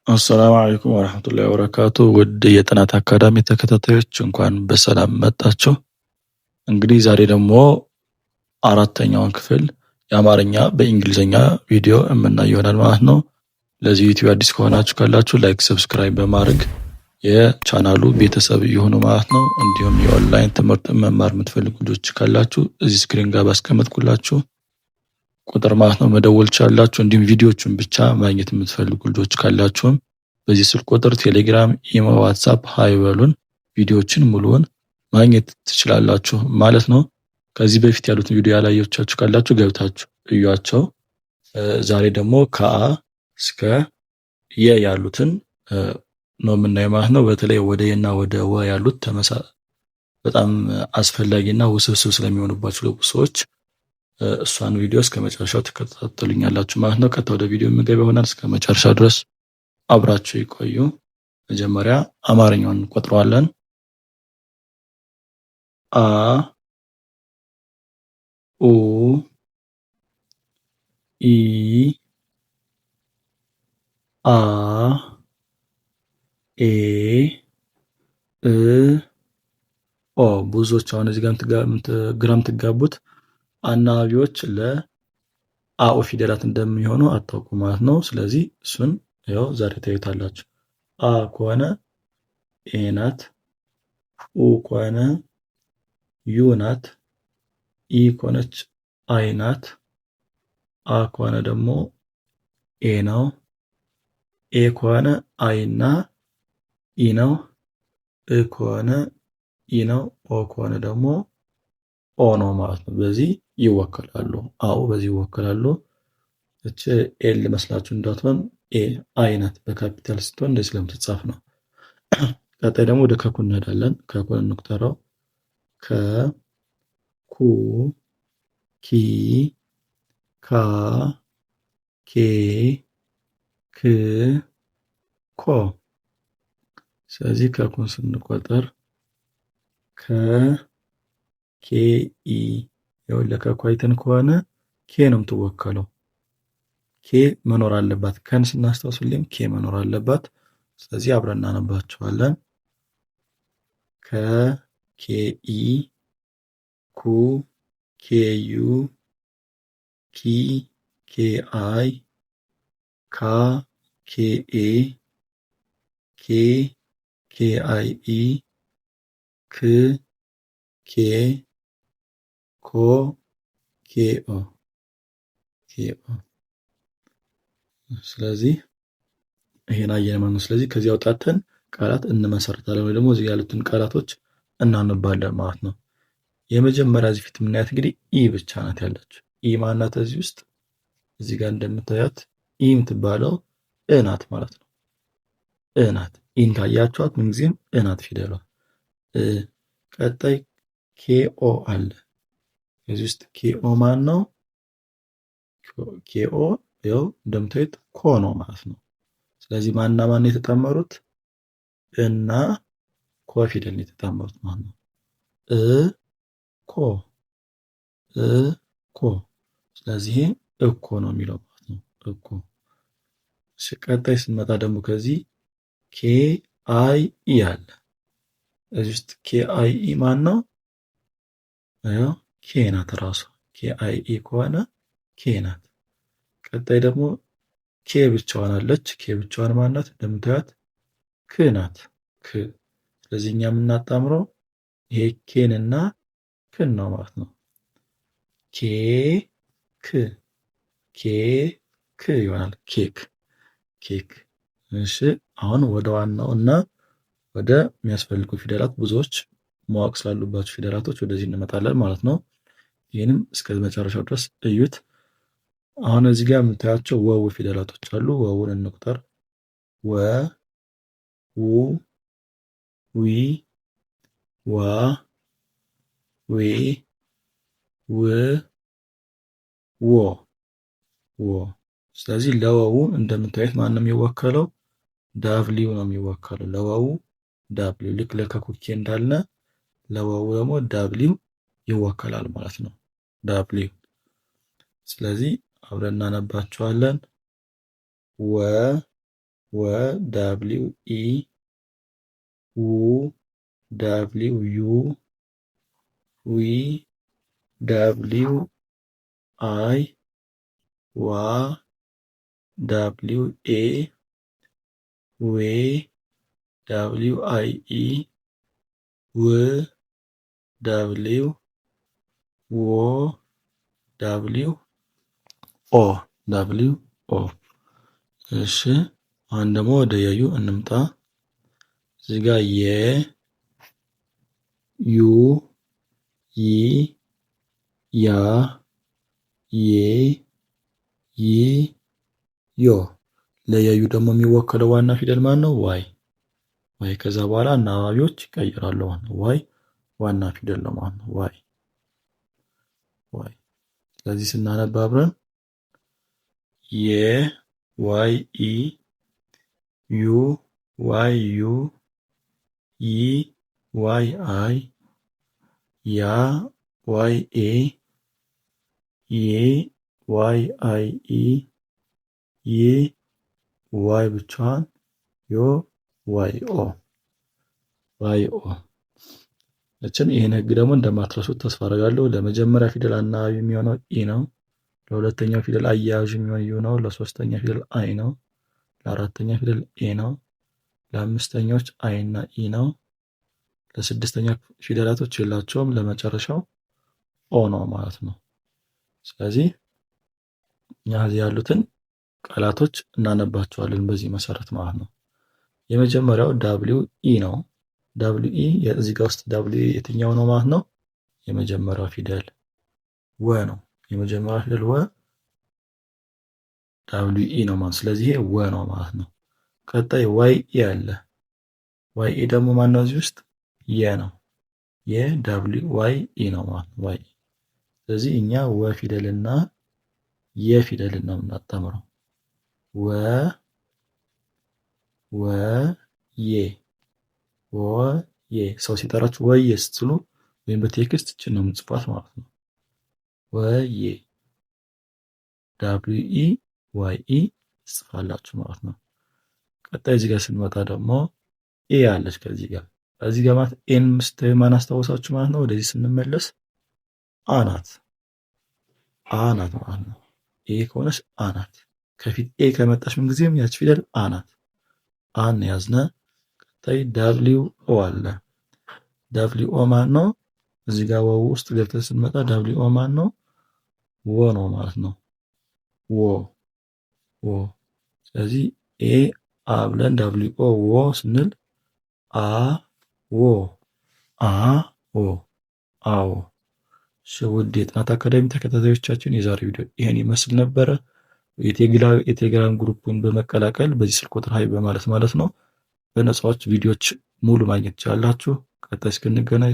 አሰላሙ አለይኩም ወራህመቱላሂ ወበረካቱ። ውድ የጥናት አካዳሚ ተከታታዮች እንኳን በሰላም መጣችሁ። እንግዲህ ዛሬ ደግሞ አራተኛውን ክፍል የአማርኛ በእንግሊዘኛ ቪዲዮ የምናየው ይሆናል ማለት ነው። ለዚህ ዩቲዩብ አዲስ ከሆናችሁ ካላችሁ ላይክ፣ ሰብስክራይብ በማድረግ የቻናሉ ቤተሰብ ይሁኑ ማለት ነው። እንዲሁም የኦንላይን ትምህርት መማር የምትፈልጉ ልጆች ካላችሁ እዚህ ስክሪን ጋር ባስቀመጥኩላችሁ ቁጥር ማለት ነው መደወል ትችላላችሁ። እንዲሁም ቪዲዮቹን ብቻ ማግኘት የምትፈልጉ ልጆች ካላችሁም በዚህ ስልክ ቁጥር ቴሌግራም፣ ኢሞ፣ ዋትስአፕ ሃይ በሉን። ቪዲዮችን ሙሉውን ማግኘት ትችላላችሁ ማለት ነው። ከዚህ በፊት ያሉትን ቪዲዮ ያላያችሁ ካላችሁ ገብታችሁ እዩዋቸው። ዛሬ ደግሞ ከአ እስከ የ ያሉትን ነው የምናየው ማለት ነው። በተለይ ወደ የና ወደ ወ ያሉት በጣም አስፈላጊና ውስብስብ ስለሚሆኑባችሁ ሰዎች እሷን ቪዲዮ እስከ መጨረሻው ተከታተሉኛላችሁ ማለት ነው። ቀጥታ ወደ ቪዲዮ የምንገባ ይሆናል። እስከ መጨረሻው ድረስ አብራችሁ ይቆዩ። መጀመሪያ አማርኛውን እንቆጥረዋለን። አ ኡ ኢ አ ኤ እ ኦ ብዙዎች አሁን እዚህ ጋር ግራም ትጋቡት አናባቢዎች ለአኦ ፊደላት እንደሚሆኑ አታውቁ ማለት ነው። ስለዚህ እሱን ያው ዛሬ ታዩታላችሁ። አ ከሆነ ኤ ናት፣ ኡ ከሆነ ዩ ናት፣ ኢ ከሆነች አይ ናት፣ አ ከሆነ ደግሞ ኤ ነው፣ ኤ ከሆነ አይ እና ኢ ነው፣ እ ከሆነ ኢ ነው፣ ኦ ከሆነ ደግሞ ኦ ነው ማለት ነው። በዚህ ይወከላሉ። አው በዚህ ይወከላሉ። እቺ ኤል መስላችሁ እንዳትሆን ኤ አይ ናት። በካፒታል ስትሆን እንደዚህ ስለምትጻፍ ነው። ቀጣይ ደግሞ ወደ ከኩ እንሄዳለን። ከኩን እንቁጠረው። ከ ኩ ኪ ካ ኬ ክ ኮ። ስለዚህ ከኩን ስንቆጠር ከ ኬ ኢ ያው ለከኳይተን ከሆነ ኬ ነው የምትወከለው። ኬ መኖር አለባት። ከን ስናስታውስ ሁሌም ኬ መኖር አለባት። ስለዚህ አብረን እናነባቸዋለን። ከ ኬ ኢ ኩ ኬ ዩ ኪ ኬ አይ ካ ኬ ኤ ኬ ኬ አይ ኢ ክ ኬ ኮ ኬ ኦ ኬ ኦ። ስለዚህ ይሄን አየን ማለት ነው። ስለዚህ ከዚህ አውጣተን ቃላት እንመሰርታለን ወይ ደግሞ እዚህ ያሉትን ቃላቶች እናነባለን ማለት ነው። የመጀመሪያ እዚህ ፊት የምናያት እንግዲህ ኢ ብቻ ናት ያለችው። ኢ ማናት? እዚህ ውስጥ እዚህ ጋር እንደምታያት ኢ የምትባለው እ ናት ማለት ነው። እ ናት። ኢን ካያችኋት ምንጊዜም እ ናት ፊደሏ። ቀጣይ ኬኦ አለ። እዚህ ውስጥ ኬኦ ማን ነው? ኬኦ ያው እንደምታዩት ኮ ነው ማለት ነው። ስለዚህ ማንና ማን የተጣመሩት? እና ኮ ፊደል የተጣመሩት ማለት ነው። እ ኮ እ ኮ። ስለዚህ እኮ ነው የሚለው ማለት ነው። እኮ። ቀጣይ ስንመጣ ደግሞ ከዚህ ኬ አይ ኢ አለ። እዚህ ውስጥ ኬ አይ ኢ ማን ነው? ያው ኬ ናት ራሷ። ኬ አይ ኢ ከሆነ ኬ ናት። ቀጣይ ደግሞ ኬ ብቻዋን አለች። ኬ ብቻዋን ማናት? እንደምታዩት ክ ናት። ክ። ስለዚህ እኛ የምናጣምረው ይሄ ኬን እና ክን ነው ማለት ነው። ኬ ክ ኬ ክ ይሆናል። ኬክ ኬክ። እሺ አሁን ወደ ዋናው እና ወደ የሚያስፈልጉ ፊደላት ብዙዎች ማወቅ ስላሉባቸው ፊደላቶች ወደዚህ እንመጣለን ማለት ነው። ይህንም እስከ መጨረሻው ድረስ እዩት። አሁን እዚህ ጋር የምታያቸው ወው ፊደላቶች አሉ። ወውን እንቁጠር። ወ ው ዊ ዋ ዌ ው ዎ ዎ። ስለዚህ ለወው እንደምታዩት ማን ነው የሚወከለው? ዳብሊው ነው የሚወከለው። ለወው ዳብሊው። ልክ ለከኩኬ እንዳልነ ለወው ደግሞ ዳብሊው ይወከላል ማለት ነው። ዳብሊው። ስለዚህ አብረን እናነባቸዋለን። ወ ወ ደብሊው ኢ ው ደብሊው ዩ ዊ ደብሊው አይ ዋ ደብሊው ኤ ዌ ደብሊው አይ ኢ ው ደብሊው ዎ ደብሊው ኦ ደብሊው ኦ። እሺ አሁን ደግሞ ወደ የዩ እንምጣ። እዚህ ጋር የ ዩ ይ ያ ዬ ይ ዮ። ለየዩ ደግሞ የሚወከለው ዋና ፊደል ማን ነው? ዋይ። ዋይ ከዛ በኋላ አናባቢዎች ይቀየራሉ ማለት ነው። ዋይ ዋና ፊደል ነው ማለት ነው። ዋይ ዋይ። ስለዚህ ስናነብ አብረን የ ዋይ ኢ ዩ ዋይ ዩ ይ ዋይ አይ ያ ዋይ ኤ ዬ ዋይ አይ ኢ ይ ዋይ ብቻዋን ዮ ዋይ ኦ ዋይ ኦ። እችን ይሄን ህግ ደግሞ እንደማትረሱት ተስፋ አደርጋለሁ። ለመጀመሪያ ፊደል አናባቢ የሚሆነው ኢ ነው። ለሁለተኛው ፊደል አያያዥ የሚሆነው ዩ ነው። ለሶስተኛ ፊደል አይ ነው። ለአራተኛ ፊደል ኤ ነው። ለአምስተኛዎች አይ እና ኢ ነው። ለስድስተኛ ፊደላቶች የላቸውም። ለመጨረሻው ኦ ነው ማለት ነው። ስለዚህ እኛ እዚህ ያሉትን ቃላቶች እናነባቸዋለን በዚህ መሰረት ማለት ነው። የመጀመሪያው ዳብሊው ኢ ነው። ዳብሊው ኢ እዚህ ጋር ውስጥ ዳብሊው ኢ የትኛው ነው ማለት ነው? የመጀመሪያው ፊደል ወ ነው። የመጀመሪያው ፊደል ወ ዳብሊው ኢ ነው ማለት። ስለዚህ ይሄ ወ ነው ማለት ነው። ቀጣይ ዋይ ኢ አለ። ዋይ ኢ ደግሞ ማን ነው? እዚህ ውስጥ የ ነው። የዳብሊው ዋይ ኢ ነው ማለት ነው። ዋይ። ስለዚህ እኛ ወ ፊደልና የ ፊደልን ነው የምናጣምረው። ወ ወ የ ወ የ። ሰው ሲጠራችሁ ወየ ስትሉ ወይም በቴክስት እችን ነው የምጽፏት ማለት ነው። ወየ ዳብሊው ኢ ዋይ ኢ ጽፋላችሁ ማለት ነው። ቀጣይ እዚህ ጋር ስንመጣ ደግሞ ኤ አለች ከዚህ ጋር እዚህ ጋር ማለት ኤን ስታዩ ማን አስታውሳችሁ ማለት ነው። ወደዚህ ስንመለስ አናት አናት ማለት ነው። ኤ ከሆነች አናት ከፊት ኤ ከመጣች ምን ጊዜም ያች ፊደል አናት አን ያዝነ። ቀጣይ ዳብሊው ኦ አለ። ዳብሊው ኦ ማን ነው? እዚህ ጋር ወው ውስጥ ገብተን ስንመጣ ዳብሊው ኦ ማን ነው? ወ ነው ማለት ነው። ወ ወ። ስለዚህ ኤ አ ብለን ዳብሊው ኦ ወ ስንል አ ወ አ ወ አዎ። ውድ የጥናት አካዳሚ ተከታታዮቻችን የዛሬው ቪዲዮ ይሄን ይመስል ነበረ። የቴሌግራም ግሩፑን በመቀላቀል በዚህ ስልክ ቁጥር ሀይ በማለት ማለት ነው በነፃዎች ቪዲዮዎች ሙሉ ማግኘት ትችላላችሁ። ቀጣይ እስክንገናኝ